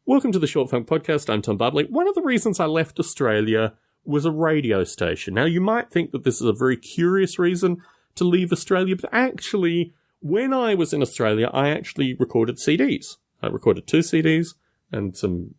Welcome to the Short Funk Podcast. I'm Tom Bubley. One of the reasons I left Australia was a radio station. Now, you might think that this is a very curious reason to leave Australia, but actually, when I was in Australia, I actually recorded CDs. I recorded 2 CDs and some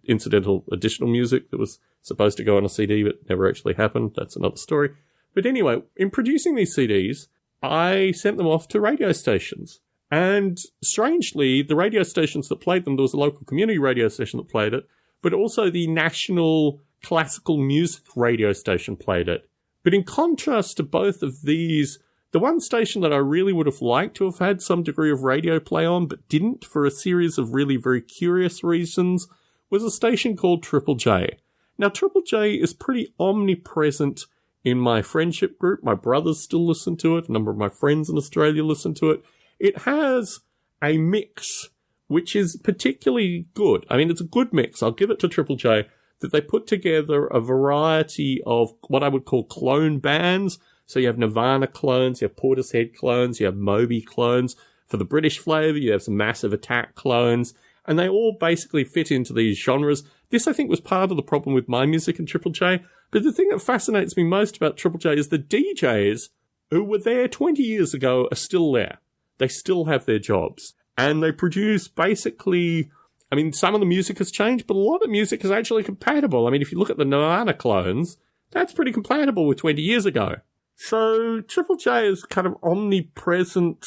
incidental additional music that was supposed to go on a CD, but never actually happened. That's another story. But anyway, in producing these CDs, I sent them off to radio stations. And strangely, the radio stations that played them, there was a local community radio station that played it, but also the national classical music radio station played it. But in contrast to both of these, the one station that I really would have liked to have had some degree of radio play on, but didn't for a series of really very curious reasons, was a station called Triple J. Now, Triple J is pretty omnipresent in my friendship group. My brothers still listen to it. A number of my friends in Australia listen to it. It has a mix which is particularly good. I mean, it's a good mix. I'll give it to Triple J that they put together a variety of what I would call clone bands. So you have Nirvana clones, you have Portishead clones, you have Moby clones. For the British flavour, you have some Massive Attack clones. And they all basically fit into these genres. This, I think, was part of the problem with my music and Triple J. But the thing that fascinates me most about Triple J is the DJs who were there 20 years ago are still there. They still have their jobs. And they produce basically, I mean, some of the music has changed, but a lot of the music is actually compatible. I mean, if you look at the Nirvana clones, that's pretty compatible with 20 years ago. So Triple J is kind of omnipresent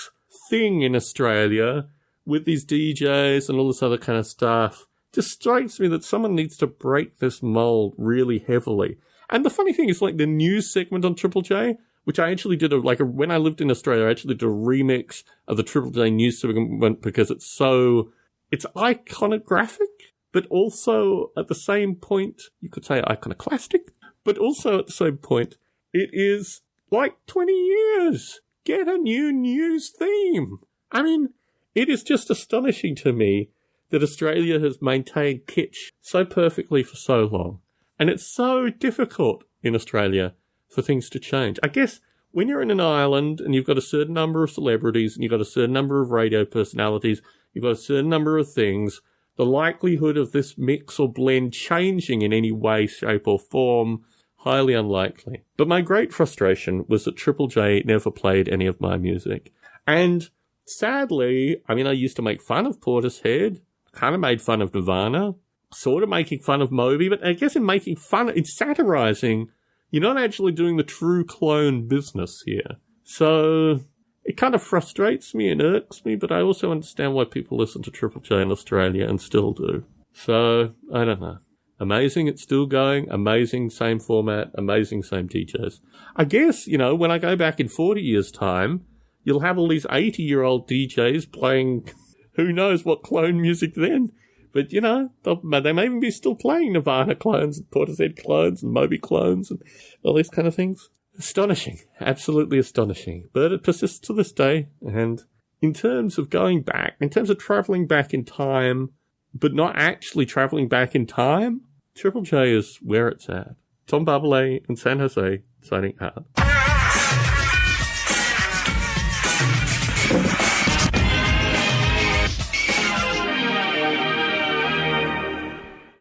thing in Australia with these DJs and all this other kind of stuff. Just strikes me that someone needs to break this mold really heavily. And the funny thing is, like, the news segment on Triple J, which I actually did when I lived in Australia, I actually did a remix of the Triple J news segment because it's iconographic, but also at the same point, you could say iconoclastic, but also at the same point, it is like 20 years. Get a new news theme. I mean, it is just astonishing to me that Australia has maintained kitsch so perfectly for so long. And it's so difficult in Australia for things to change. I guess when you're in an island and you've got a certain number of celebrities and you've got a certain number of radio personalities, you've got a certain number of things, the likelihood of this mix or blend changing in any way, shape or form, highly unlikely. But my great frustration was that Triple J never played any of my music. And sadly, I mean, I used to make fun of Portishead, kind of made fun of Nirvana, sort of making fun of Moby, but I guess in satirizing, you're not actually doing the true clone business here. So it kind of frustrates me and irks me, but I also understand why people listen to Triple J in Australia and still do. So, I don't know. Amazing it's still going. Amazing same format. Amazing same DJs. I guess, when I go back in 40 years' time, you'll have all these 80-year-old DJs playing who knows what clone music then. But, they may even be still playing Nirvana clones and Portishead clones and Moby clones and all these kind of things. Astonishing. Absolutely astonishing. But it persists to this day. And in terms of going back, in terms of travelling back in time, but not actually travelling back in time, Triple J is where it's at. Tom Bublé in San Jose, signing out.